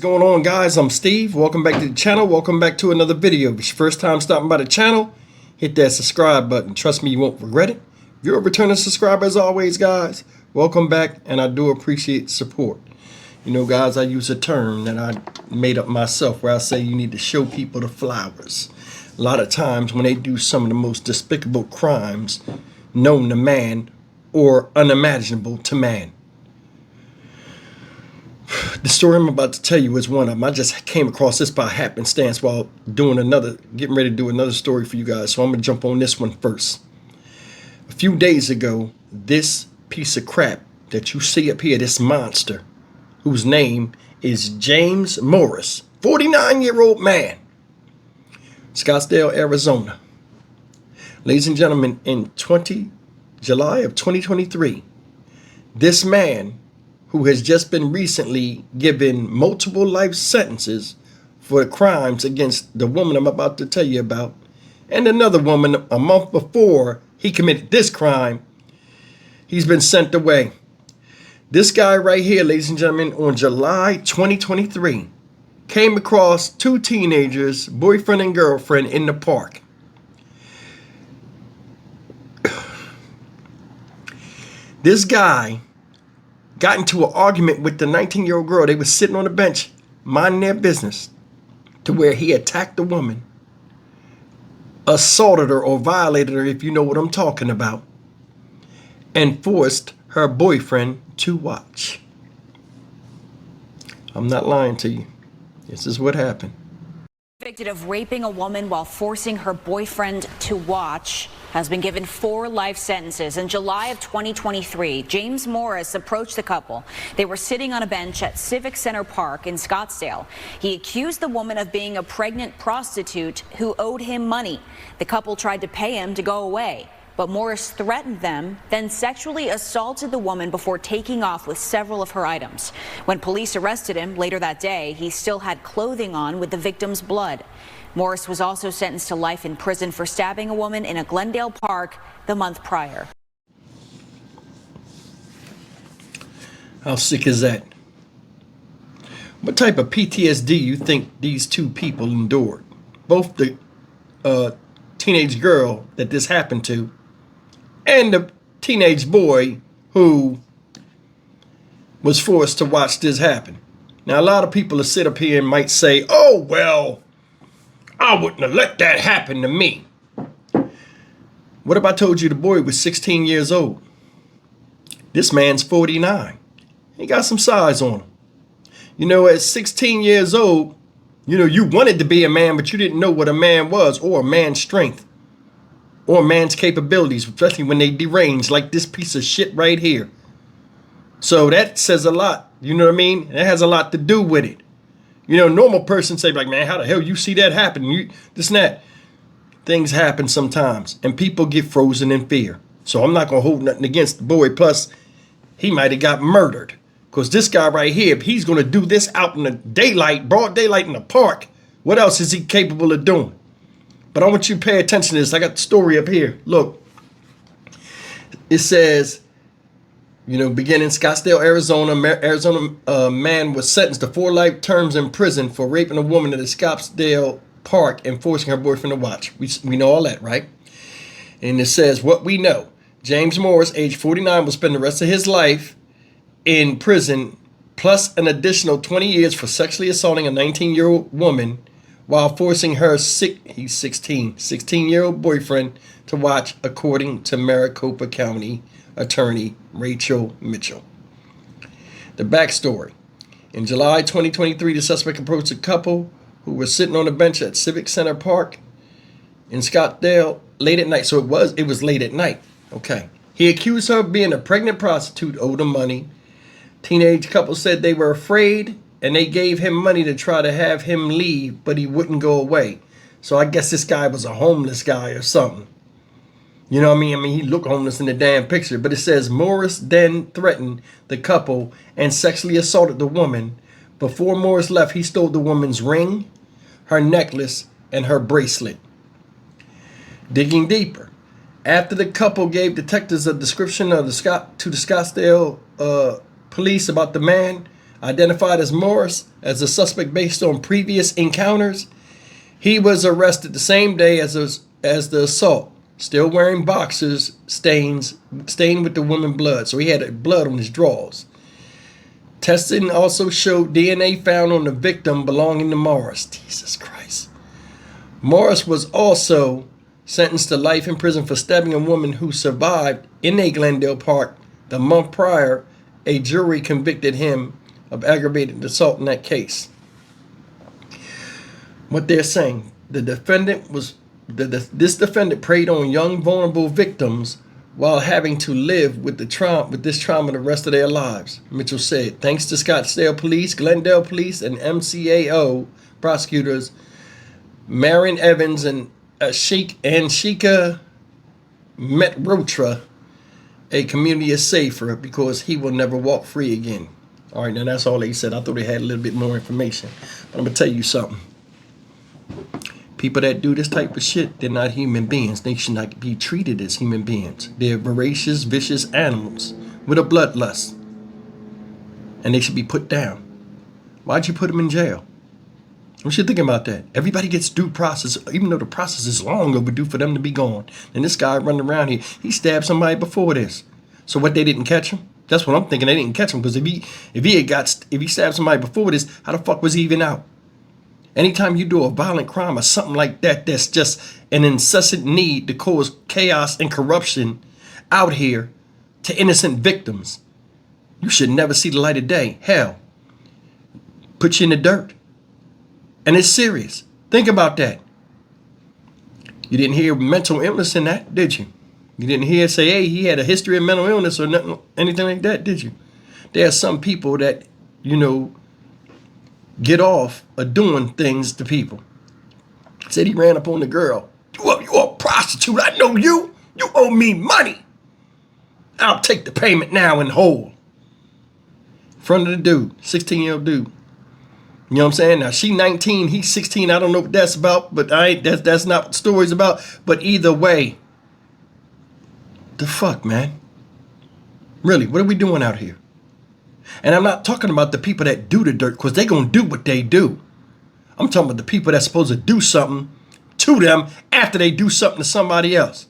Going on, guys? I'm Steve. Welcome back to the channel. Welcome back to another video. If it's your first time stopping by the channel, hit that subscribe button. Trust me, you won't regret it. If you're a returning subscriber, as always, guys, welcome back, and I do appreciate support. You know, guys, I use a term that I made up myself where I say you need to show people the flowers. A lot of times when they do some of the most despicable crimes known to man or unimaginable to man. The story I'm about to tell you is one of them. I just came across this by happenstance while getting ready to do another story for you guys. So I'm going to jump on this one first. A few days ago, this piece of crap that you see up here, this monster, whose name is James Morris, 49-year-old man, Scottsdale, Arizona. Ladies and gentlemen, in July of 2023, this man, who has just been recently given multiple life sentences for crimes against the woman I'm about to tell you about, and another woman a month before he committed this crime, he's been sent away. This guy right here, ladies and gentlemen, on July 2023, came across two teenagers, boyfriend and girlfriend, in the park. This guy got into an argument with the 19-year-old girl. They were sitting on a bench, minding their business, to where he attacked the woman, assaulted her or violated her, if you know what I'm talking about, and forced her boyfriend to watch. I'm not lying to you. This is what happened. Convicted of raping a woman while forcing her boyfriend to watch, has been given 4 life sentences. In July of 2023, James Morris approached the couple. They were sitting on a bench at Civic Center Park in Scottsdale. He accused the woman of being a pregnant prostitute who owed him money. The couple tried to pay him to go away, but Morris threatened them, then sexually assaulted the woman before taking off with several of her items. When police arrested him later that day, he still had clothing on with the victim's blood. Morris was also sentenced to life in prison for stabbing a woman in a Glendale park the month prior. How sick is that? What type of PTSD you think these two people endured? Both the teenage girl that this happened to and the teenage boy who was forced to watch this happen. Now, a lot of people will sit up here and might say, oh, well, I wouldn't have let that happen to me. What if I told you the boy was 16 years old? This man's 49. He got some size on him. You know, at 16 years old, you know, you wanted to be a man, but you didn't know what a man was, or a man's strength, or a man's capabilities, especially when they deranged like this piece of shit right here. So that says a lot. You know what I mean? It has a lot to do with it. You know, normal person say like, man, how the hell you see that happen? You this and that. Things happen sometimes, and people get frozen in fear. So I'm not gonna hold nothing against the boy. Plus, he might have got murdered. Because this guy right here, if he's going to do this out in the daylight, broad daylight in the park, what else is he capable of doing? But I want you to pay attention to this. I got the story up here. Look, it says, you know, beginning Scottsdale, Arizona, man was sentenced to 4 life terms in prison for raping a woman at a Scottsdale park and forcing her boyfriend to watch. We know all that, right? And it says, what we know, James Morris, age 49, will spend the rest of his life in prison, plus an additional 20 years for sexually assaulting a 19-year-old woman while forcing her 16-year-old boyfriend to watch, according to Maricopa County Attorney Rachel Mitchell. The backstory. In July 2023, the suspect approached a couple who were sitting on a bench at Civic Center Park in Scottsdale late at night. So it was late at night. Okay. He accused her of being a pregnant prostitute, owed him money. Teenage couple said they were afraid and they gave him money to try to have him leave, but he wouldn't go away. So I guess this guy was a homeless guy or something. You know what I mean? He looked homeless in the damn picture. But it says Morris then threatened the couple and sexually assaulted the woman. Before Morris left, he stole the woman's ring, her necklace, and her bracelet. Digging deeper. After the couple gave detectives a description of the Scottsdale police about the man, identified as Morris as a suspect based on previous encounters. He was arrested the same day as the assault, still wearing boxers stained with the woman's blood. So he had blood on his drawers. Testing also showed DNA found on the victim belonging to Morris. Jesus Christ. Morris was also sentenced to life in prison for stabbing a woman who survived in a Glendale Park the month prior. A jury convicted him of aggravated assault in that case. What they're saying, this defendant preyed on young vulnerable victims while having to live with this trauma the rest of their lives. Mitchell said, thanks to Scottsdale Police, Glendale Police, and MCAO prosecutors Marin Evans and Shika Metrotra, a community is safer because he will never walk free again. All right, now that's all they said. I thought they had a little bit more information. But I'm going to tell you something. People that do this type of shit, they're not human beings. They should not be treated as human beings. They're voracious, vicious animals with a bloodlust. And they should be put down. Why'd you put them in jail? What you thinking about that? Everybody gets due process, even though the process is long overdue for them to be gone. And this guy running around here, he stabbed somebody before this. So what, they didn't catch him? That's what I'm thinking. They didn't catch him because if he stabbed somebody before this, how the fuck was he even out? Anytime you do a violent crime or something like that, that's just an incessant need to cause chaos and corruption out here to innocent victims, you should never see the light of day. Hell, put you in the dirt. And it's serious. Think about that. You didn't hear mental illness in that, did you? You didn't hear say, hey, he had a history of mental illness or nothing, anything like that, did you? There are some people that, get off of doing things to people. Said he ran up on the girl. You a prostitute. I know you. You owe me money. I'll take the payment now in whole. In front of the dude, 16-year-old dude. You know what I'm saying? Now she 19, he's 16. I don't know what that's about, but that's not what the story's about. But either way, the fuck, man. Really, what are we doing out here? And I'm not talking about the people that do the dirt, because they're going to do what they do. I'm talking about the people that's supposed to do something to them after they do something to somebody else.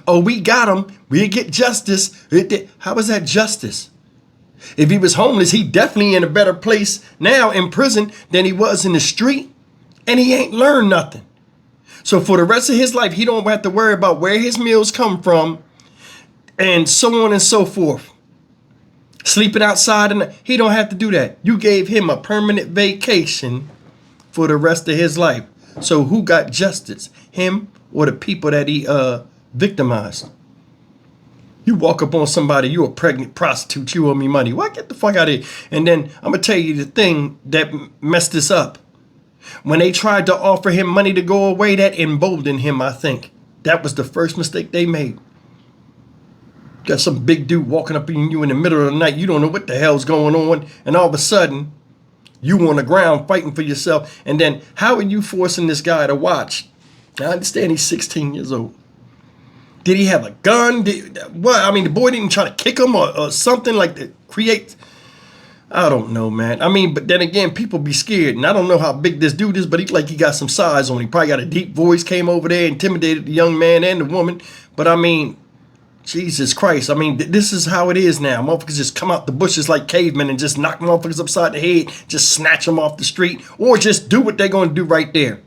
Oh, we got him. We get justice. How is that justice? If he was homeless, he definitely in a better place now in prison than he was in the street. And he ain't learned nothing. So for the rest of his life, he don't have to worry about where his meals come from and so on and so forth. Sleeping outside, and he don't have to do that. You gave him a permanent vacation for the rest of his life. So who got justice? Him or the people that he victimized? You walk up on somebody, you a pregnant prostitute, you owe me money. What? Get the fuck out of here. And then I'm going to tell you the thing that messed this up. When they tried to offer him money to go away, that emboldened him, I think. That was the first mistake they made. Got some big dude walking up on you in the middle of the night. You don't know what the hell's going on. And all of a sudden, you on the ground fighting for yourself. And then how are you forcing this guy to watch? I understand he's 16 years old. Did he have a gun? The boy didn't try to kick him or something like that. Create. I don't know, man. But then again, people be scared. And I don't know how big this dude is, but he got some size on him. He probably got a deep voice, came over there, intimidated the young man and the woman. But Jesus Christ. This is how it is now. Motherfuckers just come out the bushes like cavemen and just knock motherfuckers upside the head, just snatch them off the street, or just do what they're going to do right there.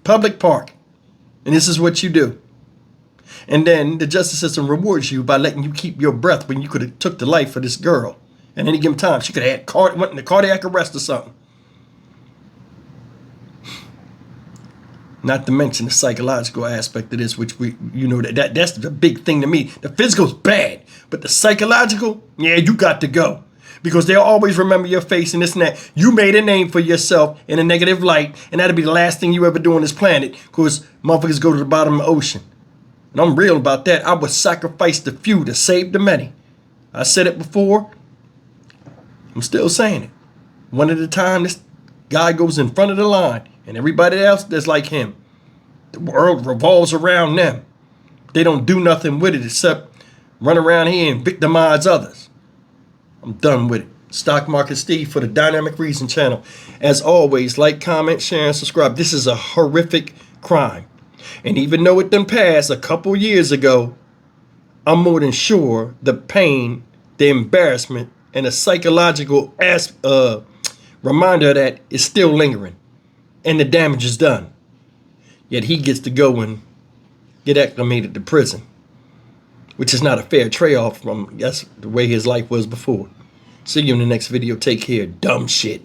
Public park. And this is what you do. And then the justice system rewards you by letting you keep your breath when you could have took the life of this girl. At any given time, she could have went into cardiac arrest or something. Not to mention the psychological aspect of this, which that's the big thing to me. The physical's bad, but the psychological, yeah, you got to go. Because they'll always remember your face and this and that. You made a name for yourself in a negative light, and that'll be the last thing you ever do on this planet, because motherfuckers go to the bottom of the ocean. And I'm real about that. I would sacrifice the few to save the many. I said it before. I'm still saying it. One at a time, this guy goes in front of the line, and everybody else that's like him, the world revolves around them. They don't do nothing with it except run around here and victimize others. I'm done with it. Stock Market Steve for the Dynamic Reason channel. As always, like, comment, share, and subscribe. This is a horrific crime. And even though it done passed a couple years ago, I'm more than sure the pain, the embarrassment, and the psychological reminder of that is still lingering. And the damage is done. Yet he gets to go and get acclimated to prison, which is not a fair trade-off from that's the way his life was before. See you in the next video. Take care. Dumb shit.